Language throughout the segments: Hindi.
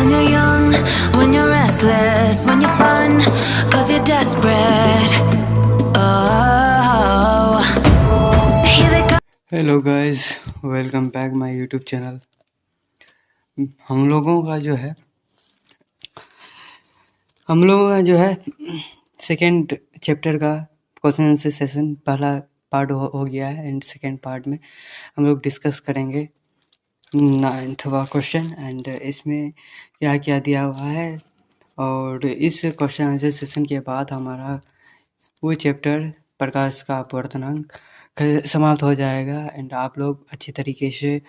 When you're young, when you're restless, when you're fun, cause you're desperate. Oh, here they come. Hello guys, welcome back my YouTube channel. हम लोगों का जो है सेकेंड चैप्टर का क्वेश्चन आंसर सेशन पहला पार्ट हो गया है एंड सेकेंड पार्ट में हम लोग डिस्कस करेंगे 9वां क्वेश्चन एंड इसमें क्या क्या दिया हुआ है। और इस क्वेश्चन आंसर सेशन के बाद हमारा वो चैप्टर प्रकाश का अपवर्तनांक समाप्त हो जाएगा एंड आप लोग अच्छी तरीके से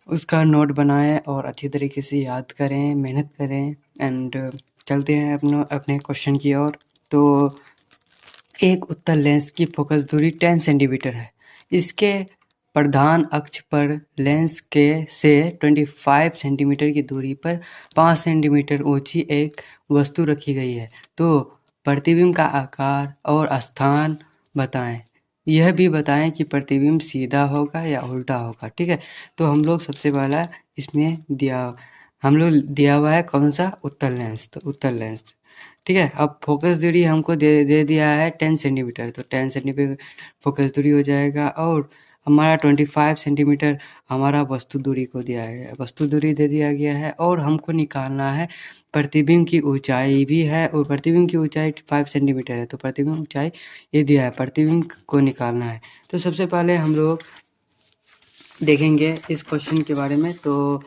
उसका नोट बनाएं और अच्छी तरीके से याद करें, मेहनत करें एंड चलते हैं अपने क्वेश्चन की ओर। तो एक उत्तल लेंस की फोकस दूरी 10 सेंटीमीटर है। इसके प्रधान अक्ष पर लेंस के से 25 सेंटीमीटर की दूरी पर 5 सेंटीमीटर ऊंची एक वस्तु रखी गई है। तो प्रतिबिंब का आकार और स्थान बताएं। यह भी बताएं कि प्रतिबिंब सीधा होगा या उल्टा होगा। ठीक है, तो हम लोग सबसे पहला इसमें दिया हुआ है कौन सा, उत्तल लेंस। तो उत्तल लेंस ठीक है। अब फोकस दूरी हमको दे दिया है 10 सेंटीमीटर, तो 10 सेंटीमीटर फोकस दूरी हो जाएगा और हमारा 25 सेंटीमीटर हमारा वस्तु दूरी को दिया है, वस्तु दूरी दे दिया गया है। और हमको निकालना है प्रतिबिंब की ऊंचाई भी है और प्रतिबिंब की ऊंचाई 5 सेंटीमीटर है। तो प्रतिबिंब ऊंचाई ये दिया है, प्रतिबिंब को निकालना है। तो सबसे पहले हम लोग देखेंगे इस क्वेश्चन के बारे में। तो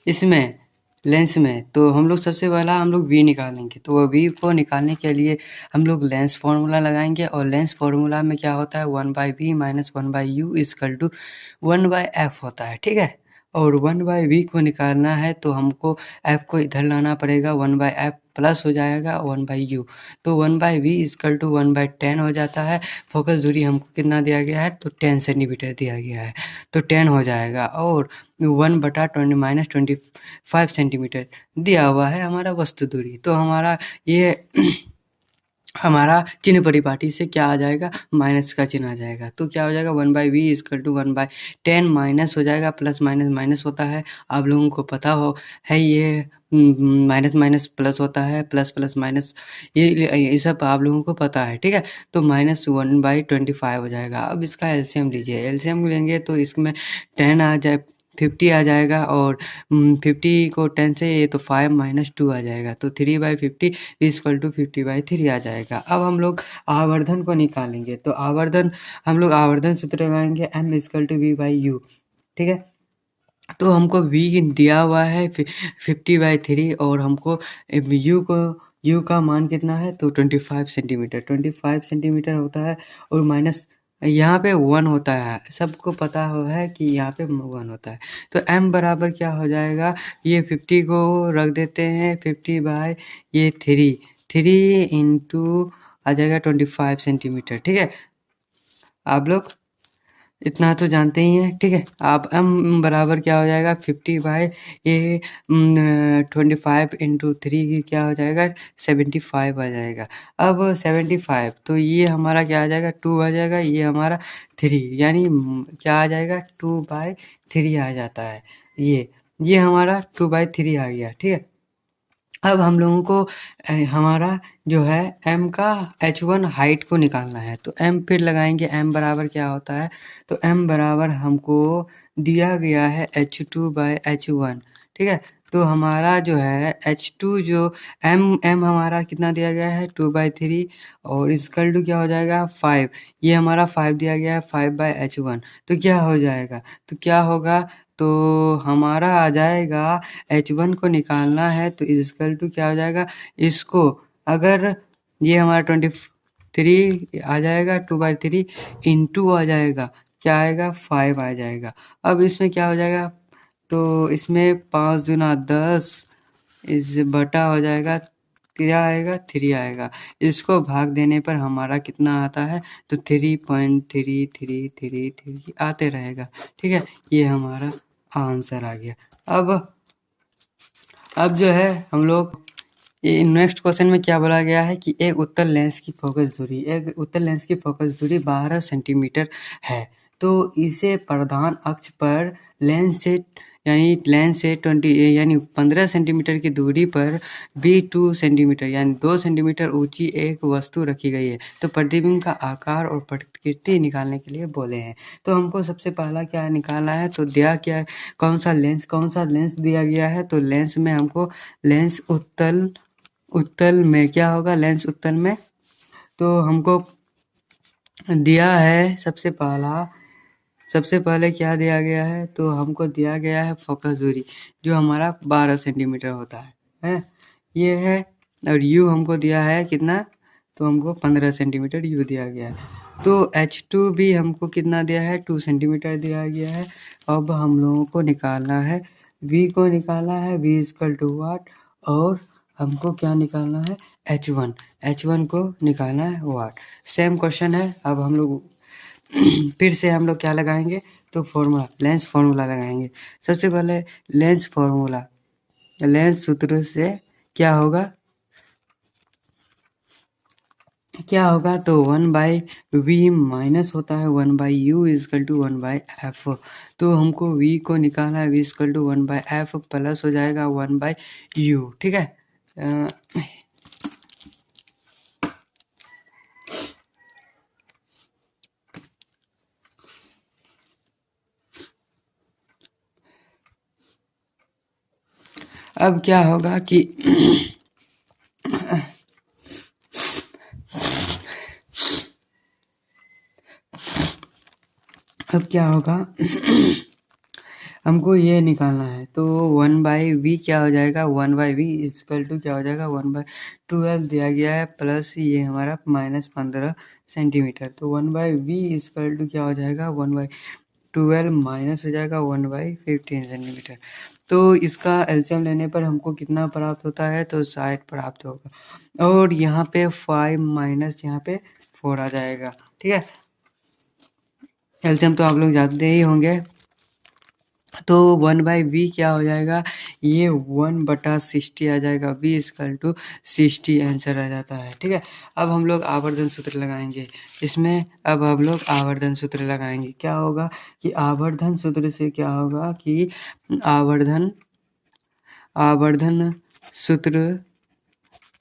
इसमें लेंस में तो हम लोग सबसे पहला हम लोग वी निकालेंगे। तो वो वी को निकालने के लिए हम लोग लेंस फार्मूला लगाएंगे और लेंस फार्मूला में क्या होता है 1/v minus 1/u equal to 1/f होता है। ठीक है, और 1/v को निकालना है तो हमको f को इधर लाना पड़ेगा, 1/f प्लस हो जाएगा 1/u। तो 1/v इक्वल टू 1/10 हो जाता है। फोकस दूरी हमको कितना दिया गया है, तो 10 सेंटीमीटर दिया गया है, तो 10 हो जाएगा। और 1/20 माइनस 25 सेंटीमीटर दिया हुआ है हमारा वस्तु दूरी। तो हमारा ये हमारा चिन्ह परिपाटी से क्या आ जाएगा, माइनस का चिन्ह आ जाएगा। तो क्या हो जाएगा 1/v इक्वल टू 1/10 माइनस हो जाएगा, प्लस माइनस माइनस होता है, आप लोगों को पता हो है ये माइनस माइनस प्लस होता है, प्लस प्लस माइनस ये सब आप लोगों को पता है। ठीक है, तो माइनस 1/25 हो जाएगा। अब इसका एलसीएम लीजिए, एलसीएम लेंगे तो इसमें 10 आ जाए 50 आ जाएगा और 50 को 10 से ये तो 5 माइनस 2 आ जाएगा, तो 3/50 इक्वल टू 50/3 आ जाएगा। अब हम लोग आवर्धन को निकालेंगे। तो हम लोग आवर्धन सूत्र लगाएंगे m इक्वल टू v/u। ठीक है, तो हमको v दिया हुआ है 50/3 और हमको u का मान कितना है, तो 25 सेंटीमीटर 25 सेंटीमीटर होता है। और माइनस यहाँ पे 1 होता है, सबको पता है कि यहाँ पे 1 होता है। तो m बराबर क्या हो जाएगा, ये 50 को रख देते हैं 50/3 इंटू आ जाएगा 25 सेंटीमीटर। ठीक है, आप लोग इतना तो जानते ही हैं। ठीक है, आप m बराबर क्या हो जाएगा 50/25 इंटू 3 क्या हो जाएगा 75 आ जाएगा। अब 75 तो ये हमारा क्या आ जाएगा 2 आ जाएगा, ये हमारा 3 यानी क्या आ जाएगा 2/3 आ जाता है। ये हमारा 2/3 आ गया। ठीक है, अब हम लोगों को हमारा जो है m का h1 हाइट को निकालना है। तो m फिर लगाएंगे, m बराबर क्या होता है, तो m बराबर हमको दिया गया है h2/h1। ठीक है, तो हमारा जो है h2 जो m हमारा कितना दिया गया है 2/3 और इक्वल टू क्या हो जाएगा 5। ये हमारा 5 दिया गया है 5/h1। तो क्या हो जाएगा, तो क्या होगा, तो हमारा आ जाएगा h1 को निकालना है तो इक्वल टू क्या हो जाएगा, इसको अगर ये हमारा 23 आ जाएगा 2/3 इंटू आ जाएगा क्या आएगा 5 आ जाएगा। अब इसमें क्या हो जाएगा, तो इसमें 5 दूना 10 इस बटा हो जाएगा, क्या आएगा 3 आएगा। इसको भाग देने पर हमारा कितना आता है, तो 3.3333 आते रहेगा। ठीक है, ये हमारा आंसर आ गया। अब जो है हम लोग ये नेक्स्ट क्वेश्चन में क्या बोला गया है कि एक उत्तल लेंस की फोकस दूरी 12 सेंटीमीटर है। तो इसे प्रधान अक्ष पर लेंस से यानी लेंस से 15 सेंटीमीटर की दूरी पर बी 2 सेंटीमीटर यानी 2 सेंटीमीटर ऊंची एक वस्तु रखी गई है। तो प्रतिबिंब का आकार और प्रकृति निकालने के लिए बोले हैं। तो हमको सबसे पहला क्या निकालना है, तो दिया क्या है, कौन सा लेंस दिया गया है। तो लेंस में हमको लेंस उत्तल में क्या होगा, लेंस उत्तल में तो हमको दिया है सबसे पहले क्या दिया गया है, तो हमको दिया गया है फोकस दूरी जो हमारा 12 सेंटीमीटर होता है ये है। और यू हमको दिया है कितना, तो हमको 15 सेंटीमीटर यू दिया गया है। तो H2 भी हमको कितना दिया है, 2 सेंटीमीटर दिया गया है। अब हम लोगों को निकालना है V को निकालना है, V इक्वल टू वाट, और हमको क्या निकालना है, H1 को निकालना है वाट। सेम क्वेश्चन है। अब हम लोग फिर से हम लोग क्या लगाएंगे, तो लेंस फार्मूला लगाएंगे। सबसे पहले लेंस सूत्र से क्या होगा, तो 1/v माइनस होता है 1/u इक्वल टू 1/f। तो हमको v को निकालना है, v equal to 1/f plus हो जाएगा 1/u। ठीक है। अब क्या होगा कि हमको ये निकालना है। तो 1/v क्या हो जाएगा, 1/v इक्वल टू क्या हो जाएगा, 1/12 दिया गया है प्लस ये हमारा -15 सेंटीमीटर। तो 1/v इक्वल टू क्या हो जाएगा, 1/12 माइनस हो जाएगा 1/15 सेंटीमीटर। तो इसका एलसीएम लेने पर हमको कितना प्राप्त होता है, तो 60 प्राप्त होगा। और यहाँ पे 5 माइनस यहाँ पे 4 आ जाएगा। ठीक है। एलसीएम तो आप लोग जानते ही होंगे। तो 1/v क्या हो जाएगा, ये 1/60 आ जाएगा, v इक्वल टू 60 आंसर आ जाता है। ठीक है। अब हम लोग आवर्धन सूत्र लगाएंगे इसमें। अब हम लोग आवर्धन सूत्र लगाएंगे। क्या होगा कि आवर्धन सूत्र से क्या होगा कि आवर्धन सूत्र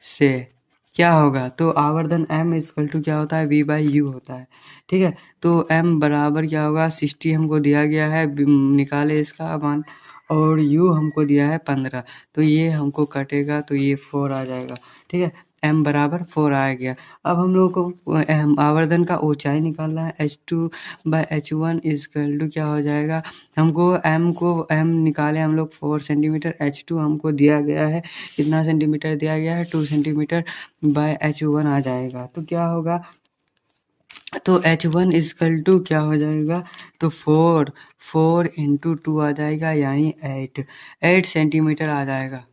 से क्या होगा, तो आवर्धन m इक्वल टू क्या होता है, v/u होता है। ठीक है। तो m बराबर क्या होगा, 60 हमको दिया गया है, निकाले इसका मान, और u हमको दिया है 15। तो ये हमको कटेगा तो ये 4 आ जाएगा। ठीक है। m बराबर 4 आ गया। अब हम लोग को आवर्धन का ऊंचाई निकालना है। H2/H1 इक्वल टू क्या हो जाएगा, हमको m निकाले हम लोग 4 सेंटीमीटर। H2 हमको दिया गया है, कितना सेंटीमीटर दिया गया है, 2 सेंटीमीटर बाय H1 आ जाएगा। तो क्या होगा, तो H1 इक्वल टू क्या हो जाएगा, तो 4 इंटू 2 आ जाएगा, यानी 8 सेंटीमीटर आ जाएगा।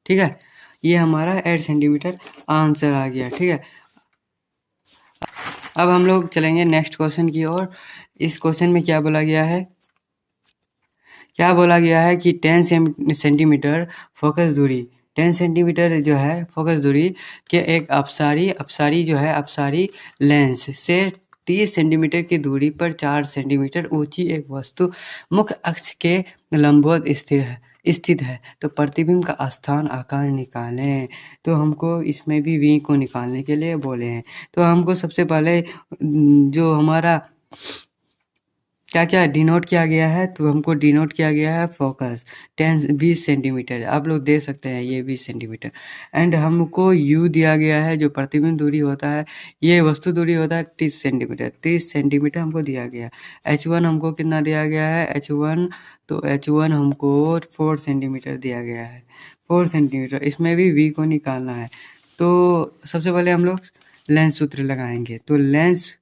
ठीक है। ये हमारा 8 सेंटीमीटर आंसर आ गया। ठीक है। अब हम लोग चलेंगे नेक्स्ट क्वेश्चन की ओर। इस क्वेश्चन में क्या बोला गया है कि 10 सेंटीमीटर फोकस दूरी 10 सेंटीमीटर जो है फोकस दूरी के एक अपसारी लेंस से 30 सेंटीमीटर की दूरी पर 4 सेंटीमीटर ऊंची एक वस्तु मुख्य अक्ष के लंबवत स्थित है। तो प्रतिबिंब का स्थान आकार निकालें। तो हमको इसमें भी v को निकालने के लिए बोले हैं। तो हमको सबसे पहले जो हमारा क्या डिनोट किया गया है, तो हमको डिनोट किया गया है फोकस 20 सेंटीमीटर। आप लोग देख सकते हैं ये 20 सेंटीमीटर। एंड हमको u दिया गया है, जो प्रतिबिंब दूरी होता है, ये वस्तु दूरी होता है 30 सेंटीमीटर हमको दिया गया। H1 हमको कितना दिया गया है, H1 हमको 4 सेंटीमीटर दिया गया है, 4 सेंटीमीटर। इसमें भी v को निकालना है। तो सबसे पहले हम लोग लेंस सूत्र लगाएंगे। तो लेंस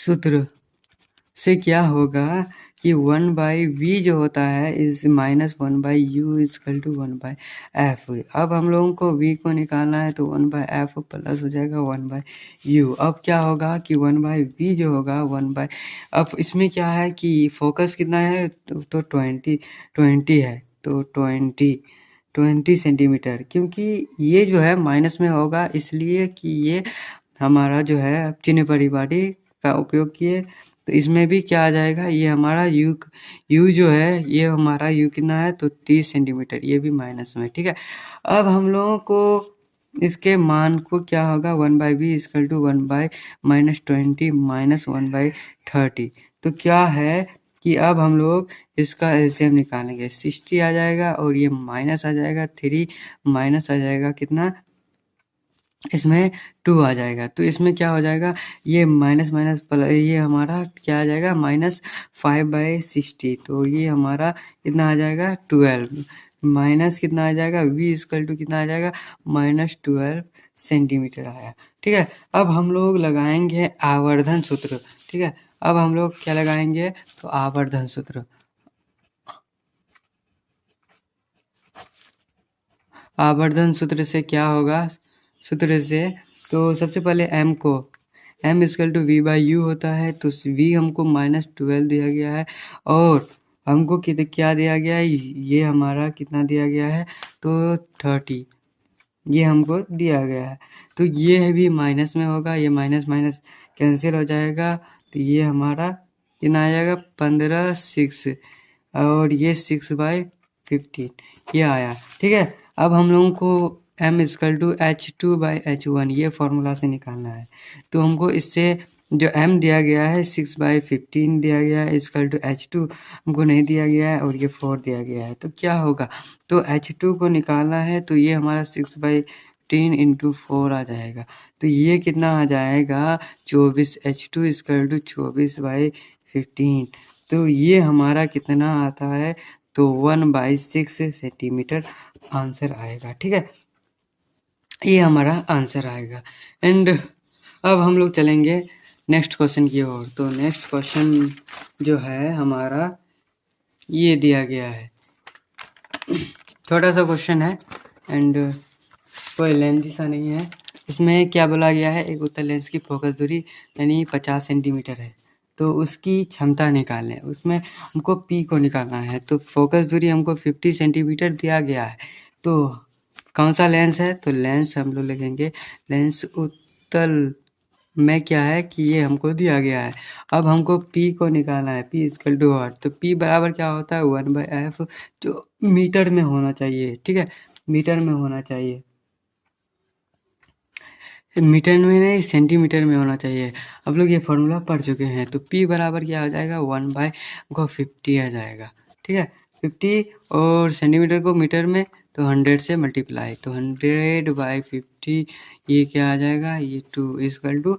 सूत्र से क्या होगा कि 1/v जो होता है is -1/u equal to 1/f। अब हम लोगों को v को निकालना है, तो 1/f प्लस हो जाएगा 1/u। अब क्या होगा कि 1/v जो होगा अब इसमें क्या है कि फोकस कितना है, तो 20 है, तो 20 सेंटीमीटर। क्योंकि ये जो है माइनस में होगा, इसलिए कि ये हमारा जो है चिन्ह परिपाटी का उपयोग किए तो इसमें भी क्या आ जाएगा, ये हमारा यू जो है, ये हमारा यू कितना है, तो 30 सेंटीमीटर, ये भी माइनस में, ठीक है। अब हम लोगों को इसके मान को क्या होगा, 1/b इक्वल टू 1/-20 माइनस 1/30। तो क्या है कि अब हम लोग इसका एलसीएम निकालेंगे, 60 आ जाएगा और ये माइनस आ जाएगा 3, माइनस आ जाएगा कितना, इसमें 2 आ जाएगा। तो इसमें क्या हो जाएगा, ये माइनस माइनस प्लस, ये हमारा क्या आ जाएगा, -5/60। तो ये हमारा कितना आ जाएगा, 12 माइनस कितना आ जाएगा, v इक्वल टू कितना आ जाएगा, -12 सेंटीमीटर आया, ठीक है। अब हम लोग लगाएंगे आवर्धन सूत्र, ठीक है। अब हम लोग क्या लगाएंगे, तो आवर्धन सूत्र, आवर्धन सूत्र से क्या होगा, सूत्र से तो सबसे पहले m को, m इक्वल टू v/u होता है, तो v हमको -12 दिया गया है और हमको क्या दिया गया है, ये हमारा कितना दिया गया है, तो 30 ये हमको दिया गया है। तो ये भी माइनस में होगा, ये माइनस माइनस कैंसिल हो जाएगा, तो ये हमारा कितना आ जाएगा, 15/6 और ये 6/15 ये आया, ठीक है। अब हम लोगों को m इक्वल टू h2/h1 ये फॉर्मूला से निकालना है। तो हमको इससे जो m दिया गया है 6/15 दिया गया है, इक्वल टू h2 हमको नहीं दिया गया है और ये 4 दिया गया है। तो क्या होगा, तो h2 को निकालना है, तो ये हमारा 6/10 इंटू 4 आ जाएगा। तो ये कितना आ जाएगा, 24, h2 इक्वल टू 24/15। तो ये हमारा कितना आता है, तो 1/6 सेंटीमीटर आंसर आएगा, ठीक है। ये हमारा आंसर आएगा। एंड अब हम लोग चलेंगे नेक्स्ट क्वेश्चन की ओर। तो नेक्स्ट क्वेश्चन जो है हमारा ये दिया गया है, थोड़ा सा क्वेश्चन है एंड कोई लेंथी सा नहीं है। इसमें क्या बोला गया है, एक उत्तल लेंस की फोकस दूरी यानी 50 सेंटीमीटर है, तो उसकी क्षमता निकालें। उसमें हमको पी को निकालना है, तो फोकस दूरी हमको 50 सेंटीमीटर दिया गया है। तो कौन सा लेंस है, तो लेंस हम लोग लिखेंगे लेंस उत्तल में क्या है कि ये हमको दिया गया है। अब हमको P को निकालना है, P इक्वल टू व्हाट, तो P बराबर क्या होता है, 1/f, जो मीटर में होना चाहिए, ठीक है, मीटर में होना चाहिए, मीटर में नहीं सेंटीमीटर में होना चाहिए। अब लोग ये फॉर्मूला पढ़ चुके हैं। तो P बराबर क्या आ जाएगा, 1/50 आ जाएगा, ठीक है। 50 और सेंटीमीटर को मीटर में, तो 100 से मल्टीप्लाई, तो 100/50 ये क्या आ जाएगा, ये 2 इक्वल टू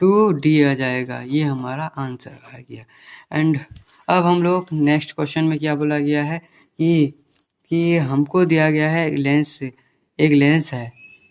2D आ जाएगा। ये हमारा आंसर आ गया। एंड अब हम लोग नेक्स्ट क्वेश्चन में क्या बोला गया है कि हमको दिया गया है एक लेंस है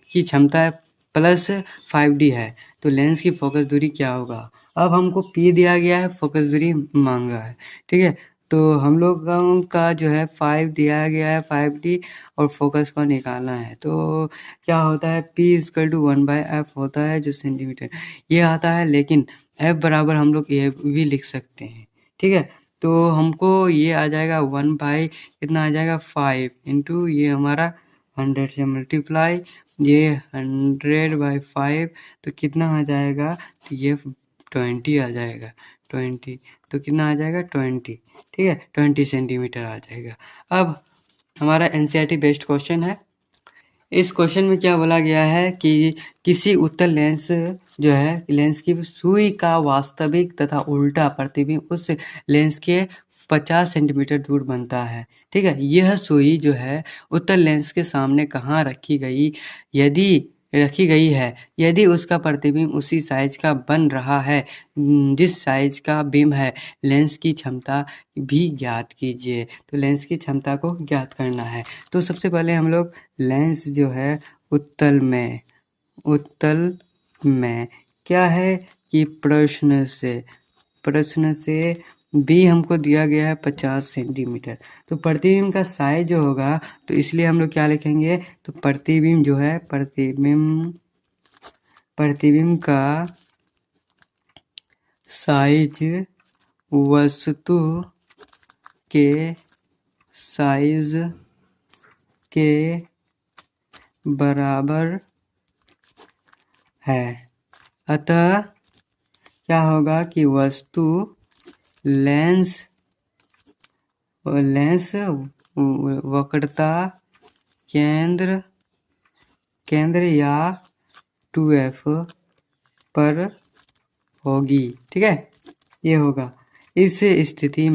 की क्षमता है +5D है, तो लेंस की फोकस दूरी क्या होगा। अब हमको P दिया गया है, फोकस दूरी मांगा है, ठीक है। तो हम लोग का जो है 5 दिया गया है, 5D और फोकस को निकालना है। तो क्या होता है, P इक्वल टू 1/f होता है जो सेंटीमीटर ये आता है, लेकिन f बराबर हम लोग ये भी लिख सकते हैं, ठीक है। तो हमको ये आ जाएगा 1/ कितना आ जाएगा, 5 इंटू ये हमारा 100 से मल्टीप्लाई, ये 100/5 तो कितना आ जाएगा, तो ये 20 आ जाएगा, 20 तो कितना आ जाएगा, 20, ठीक है, 20 सेंटीमीटर आ जाएगा। अब हमारा एनसीईआरटी बेस्ड क्वेश्चन है। इस क्वेश्चन में क्या बोला गया है कि किसी उत्तल लेंस जो है, लेंस की सुई का वास्तविक तथा उल्टा प्रतिबिंब उस लेंस के 50 सेंटीमीटर दूर बनता है, ठीक है। यह सुई जो है उत्तल लेंस के सामने कहाँ रखी गई है यदि उसका प्रतिबिंब उसी साइज का बन रहा है जिस साइज का बिंब है। लेंस की क्षमता भी ज्ञात कीजिए। तो लेंस की क्षमता को ज्ञात करना है। तो सबसे पहले हम लोग लेंस जो है उत्तल में क्या है कि प्रश्न से भी हमको दिया गया है 50 सेंटीमीटर। तो प्रतिबिंब का साइज जो होगा, तो इसलिए हम लोग क्या लिखेंगे, तो प्रतिबिंब जो है प्रतिबिंब का साइज वस्तु के साइज के बराबर है। अतः क्या होगा कि वस्तु लेंस वक्रता केंद्र या 2f पर होगी। ठीक है, ये होगा। इस स्थिति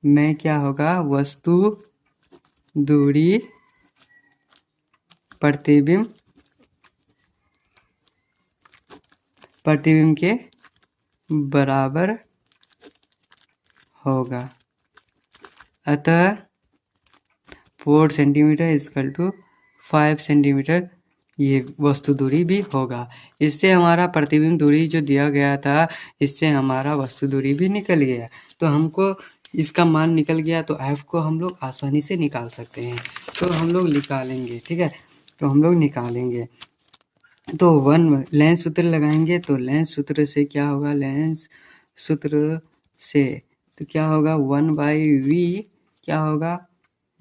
में क्या होगा, वस्तु दूरी प्रतिबिंब के बराबर होगा। अतः 4 सेंटीमीटर इक्वल टू 5 सेंटीमीटर ये वस्तु दूरी भी होगा। इससे हमारा प्रतिबिंब दूरी जो दिया गया था, इससे हमारा वस्तु दूरी भी निकल गया। तो हमको इसका मान निकल गया, तो f को हम लोग आसानी से निकाल सकते हैं। तो हम लोग निकालेंगे। ठीक है, तो हम लोग निकालेंगे। तो लेंस सूत्र लगाएंगे। तो लेंस सूत्र से क्या होगा, लेंस सूत्र से तो क्या होगा, 1/v क्या होगा,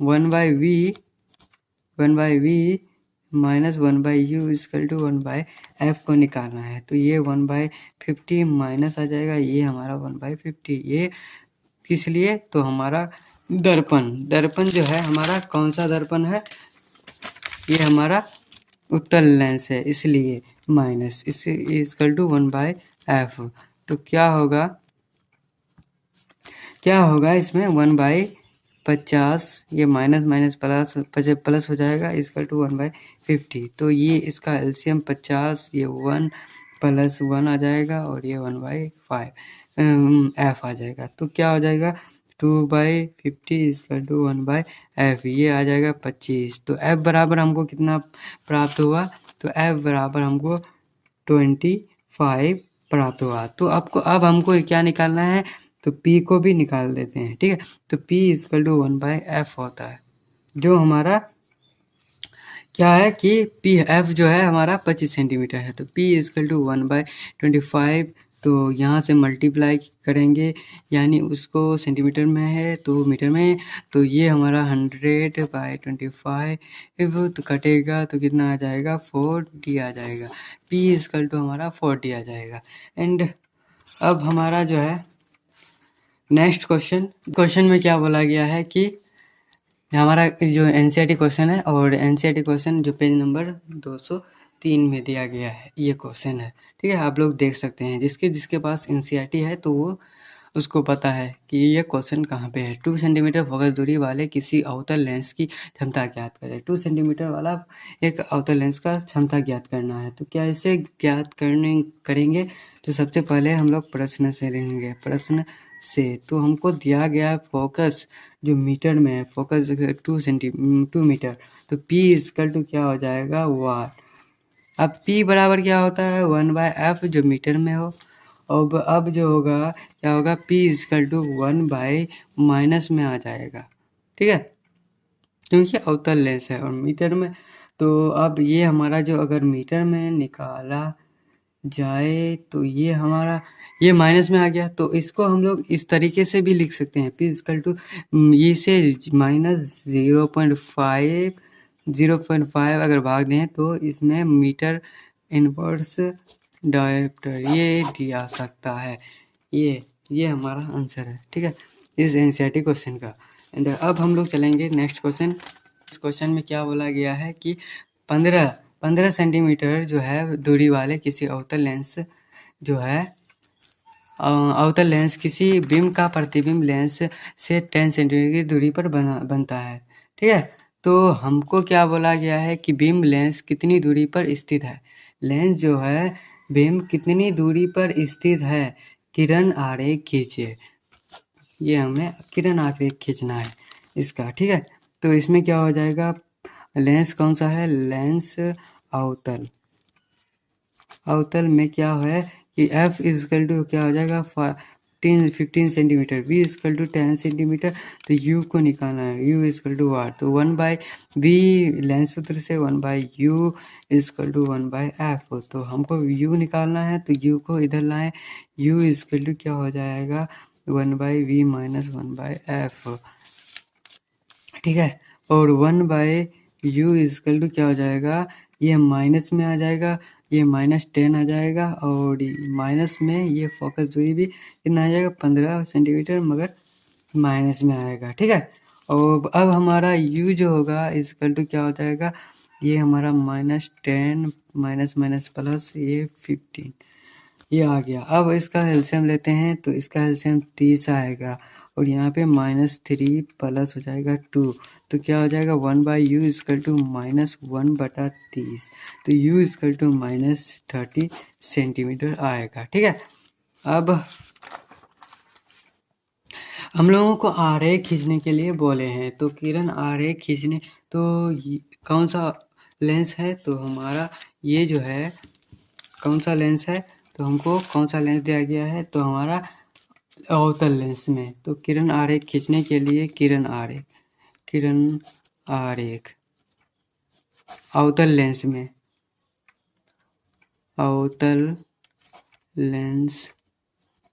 1/v minus 1/u equal to 1/f को निकालना है। तो ये 1/50 माइनस आ जाएगा, ये हमारा 1/50। ये किस लिए, तो हमारा दर्पण जो है हमारा कौन सा दर्पण है, ये हमारा उत्तल लेंस है, इसलिए माइनस इस इक्वल टू 1/f। तो क्या होगा इसमें 1/50, ये माइनस प्लस हो जाएगा, इक्वल टू 1/50। तो ये इसका एलसीएम 50, ये 1 + 1 आ जाएगा, और ये 1/5 f आ जाएगा। तो क्या हो जाएगा, 2/50 इक्वल टू 1/f, ये आ जाएगा 25। तो f बराबर हमको कितना प्राप्त हुआ, तो f बराबर हमको 25 प्राप्त हुआ। तो अब हमको क्या निकालना है, तो p को भी निकाल देते हैं। ठीक है, तो p इक्वल टू 1/f होता है, जो हमारा क्या है कि f जो है हमारा 25 सेंटीमीटर है। तो p इक्वल टू 1/25, तो यहाँ से मल्टीप्लाई करेंगे, यानी उसको सेंटीमीटर में है तो मीटर में, तो ये हमारा 100/25 तो कटेगा, तो कितना आ जाएगा, 40 आ जाएगा। p इक्वल टू हमारा 40 आ जाएगा। एंड अब हमारा जो है नेक्स्ट क्वेश्चन में क्या बोला गया है कि हमारा जो एनसीईआरटी क्वेश्चन है, और एनसीईआरटी क्वेश्चन जो पेज नंबर 203 में दिया गया है, ये क्वेश्चन है। ठीक है, आप लोग देख सकते हैं, जिसके पास एनसीईआरटी है तो वो उसको पता है कि ये क्वेश्चन कहाँ पे है। 2 सेंटीमीटर फोकस दूरी वाले किसी अवतल लेंस की क्षमता ज्ञात करें। 2 सेंटीमीटर वाला एक अवतल लेंस का क्षमता ज्ञात करना है। तो क्या इसे ज्ञात करेंगे, तो सबसे पहले हम लोग प्रश्न से लेंगे। प्रश्न से तो हमको दिया गया फोकस जो मीटर में है, फोकस 2 मीटर, तो p इक्वल टू क्या हो जाएगा, वाट। अब p बराबर क्या होता है, 1/f जो मीटर में हो। अब जो होगा क्या होगा, p इक्वल टू 1/ माइनस में आ जाएगा। ठीक है, क्योंकि अवतल लेंस है और मीटर में। तो अब ये हमारा जो अगर मीटर में निकाला जाए, तो ये हमारा ये माइनस में आ गया। तो इसको हम लोग इस तरीके से भी लिख सकते हैं, p इक्वल टू ये से माइनस 0.5 अगर भाग दें, तो इसमें मीटर इनवर्स डायोप्टर ये दिया सकता है। ये हमारा आंसर है। ठीक है, इस एनसीईआरटी क्वेश्चन का। एंड अब हम लोग चलेंगे नेक्स्ट क्वेश्चन। इस क्वेश्चन में क्या बोला गया है कि 15 सेंटीमीटर जो है दूरी वाले किसी अवतल लेंस जो है अवतल लेंस किसी बिंब का प्रतिबिंब लेंस से 10 सेंटीमीटर की दूरी पर बनता है। ठीक है, तो हमको क्या बोला गया है कि बिंब लेंस कितनी दूरी पर स्थित है। लेंस जो है बिंब कितनी दूरी पर स्थित है, किरण आरेख खींचिए। ये हमें किरण आरेख खींचना है इसका। ठीक है, तो इसमें क्या हो जाएगा, लेंस कौन सा है, लेंस अवतल में क्या है कि f इक्वल टू क्या हो जाएगा, 15 centimetre, v equal to 10 centimetre. तो u को निकालना है, u इक्वल टू वाट। तो 1/v लेंस सूत्र से 1/u इक्वल टू 1/f। तो हमको u निकालना है, तो u को इधर लाएं, u इक्वल टू क्या हो जाएगा, 1/v माइनस 1/f। ठीक है, और 1/u इक्वल टू क्या हो जाएगा, ये माइनस में आ जाएगा, ये -10 आ जाएगा और माइनस में ये फोकस दूरी भी कितना आ जाएगा 15 सेंटीमीटर, मगर माइनस में आएगा। ठीक है, और अब हमारा u जो होगा इक्वल टू क्या हो जाएगा, ये हमारा -10 माइनस माइनस प्लस ये 15 ये आ गया। अब इसका एलसीएम लेते हैं तो इसका एलसीएम 30 आएगा और यहाँ पे -3 प्लस हो जाएगा 2, तो क्या हो जाएगा 1/u इक्वल टू -1/30, तो u इक्वल टू -30 सेंटीमीटर आएगा। ठीक है, अब हम लोगों को आरेख खींचने के लिए बोले हैं, तो किरण आरेख खींचने तो कौन सा लेंस है, तो हमारा ये जो है कौन सा लेंस है, तो हमको कौन सा लेंस दिया गया है, तो हमारा अवतल लेंस में। तो किरण आरेख खींचने के लिए किरण आरेख अवतल लेंस में, अवतल लेंस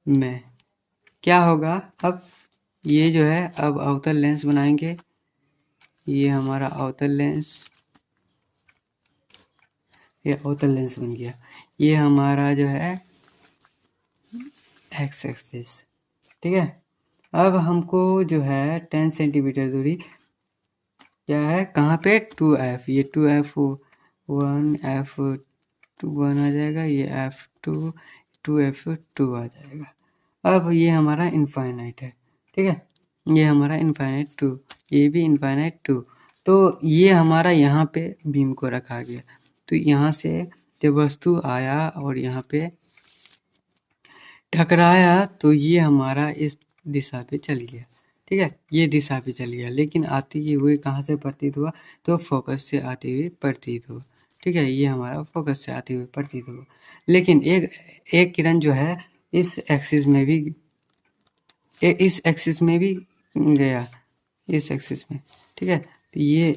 में क्या होगा, अब ये जो है अब अवतल लेंस बनाएंगे, ये हमारा अवतल लेंस, ये अवतल लेंस बन गया। ये हमारा जो है एक्स एक्सिस। ठीक है, अब हमको जो है 10 सेंटीमीटर दूरी क्या है, कहाँ पे 2f, ये 2f1 f1 आ जाएगा, ये f2 2f2 आ जाएगा। अब ये हमारा इनफाइनाइट है। ठीक है, ये हमारा इनफाइनाइट 2, ये भी इनफाइनाइट 2, तो ये हमारा यहाँ पे बीम को रखा गया, तो यहाँ से जब वस्तु आया और यहाँ पे टकराया तो ये हमारा इस दिशा पे चल गया। ठीक है, ये दिशा पे चल गया, लेकिन आते हुए कहाँ से प्रतीत हुआ, तो फोकस से आते हुए प्रतीत हुआ। ठीक है, ये हमारा फोकस से आते हुए प्रतीत हुआ, लेकिन एक किरण जो है इस एक्सिस में भी गया, इस एक्सिस में। ठीक है, तो ये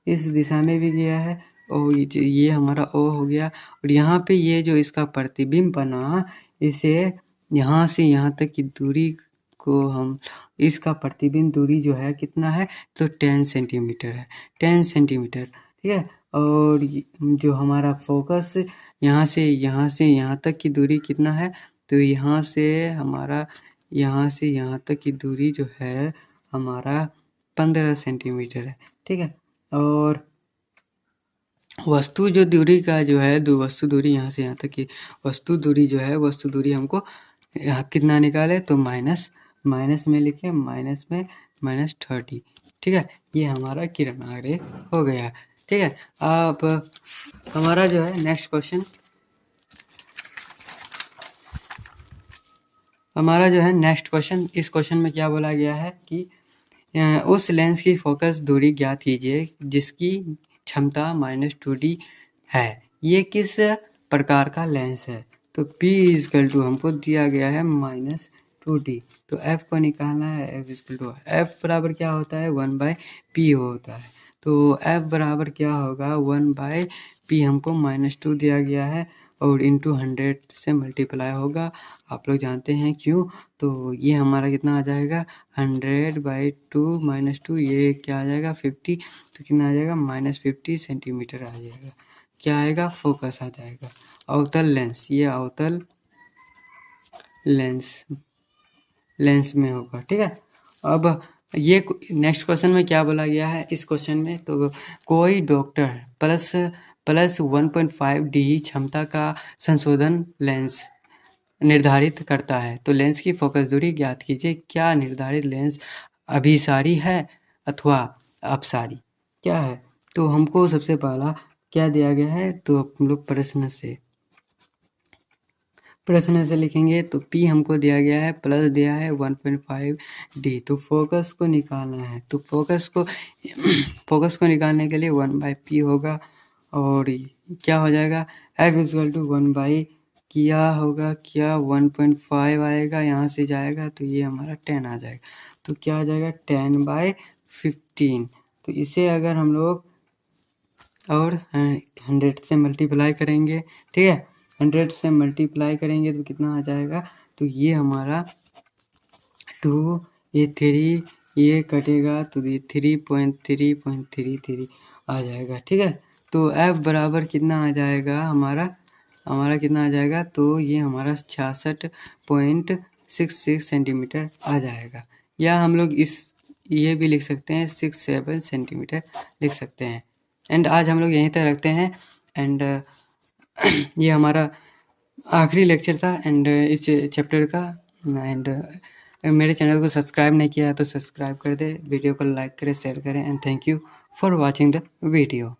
इस दिशा में भी गया है और ये हमारा O हो गया, और यहाँ पे ये जो इसका प्रतिबिंब बना, इसे यहाँ से यहाँ तक की दूरी को हम, इसका प्रतिबिंब दूरी जो है कितना है, तो 10 सेंटीमीटर है, 10 सेंटीमीटर। ठीक है, और जो हमारा फोकस यहाँ से यहाँ तक की दूरी कितना है, तो यहाँ से यहाँ तक की दूरी जो है हमारा 15 सेंटीमीटर है। ठीक है, और वस्तु जो दूरी का जो है वस्तु दूरी यहाँ से यहाँ तक की वस्तु दूरी जो है, वस्तु दूरी हमको यहाँ कितना निकाले, तो माइनस में लिखे, माइनस में -30। ठीक है, ये हमारा किरण आरेख हो गया। ठीक है, अब हमारा जो है नेक्स्ट क्वेश्चन, इस क्वेश्चन में क्या बोला गया है कि उस लेंस की फोकस दूरी ज्ञात कीजिए जिसकी क्षमता -2D है, ये किस प्रकार का लेंस है, तो P इक्वल टू हमको दिया गया है -2D, तो F को निकालना है, F इक्वल टू F बराबर क्या होता है 1/P होता है, तो F बराबर क्या होगा 1/P, हमको -2 दिया गया है और इंटू 100 से मल्टीप्लाई होगा, आप लोग जानते हैं क्यों, तो ये हमारा कितना आ जाएगा 100/2 -2, ये क्या आ जाएगा 50, तो कितना आ जाएगा -50 सेंटीमीटर आ जाएगा, क्या आएगा फोकस आ जाएगा। अवतल लेंस, ये अवतल लेंस में होगा। ठीक है, अब ये नेक्स्ट क्वेश्चन में क्या बोला गया है, इस क्वेश्चन में तो कोई डॉक्टर प्लस 1.5D क्षमता का संशोधन लेंस निर्धारित करता है, तो लेंस की फोकस दूरी ज्ञात कीजिए, क्या निर्धारित लेंस अभिसारी है अथवा अपसारी, क्या है, तो हमको सबसे पहला क्या दिया गया है, तो हम लोग प्रश्न से लिखेंगे, तो P हमको दिया गया है, प्लस दिया है 1.5D, तो फोकस को निकालना है, तो फोकस को निकालने के लिए 1/P होगा, और क्या हो जाएगा F इक्वल टू 1/, क्या होगा, क्या 1.5 आएगा, यहाँ से जाएगा तो ये हमारा 10 आ जाएगा, तो क्या आ जाएगा 10/15, तो इसे अगर हम लोग और 100 से मल्टीप्लाई करेंगे, ठीक है, 100 से मल्टीप्लाई करेंगे तो कितना आ जाएगा, तो ये हमारा 2, ये 3, ये कटेगा तो ये 3.33 आ जाएगा। ठीक है, तो तो F बराबर कितना आ जाएगा हमारा कितना आ जाएगा, तो ये हमारा 66.66 सेंटीमीटर आ जाएगा, या हम लोग ये भी लिख सकते हैं 67 सेंटीमीटर लिख सकते हैं। एंड आज हम लोग यहीं तक रखते हैं। एंड ये हमारा आखिरी लेक्चर था एंड इस चैप्टर का। एंड मेरे चैनल को सब्सक्राइब नहीं किया तो सब्सक्राइब कर दे, वीडियो को लाइक करें, शेयर करें। And thank you for watching the video.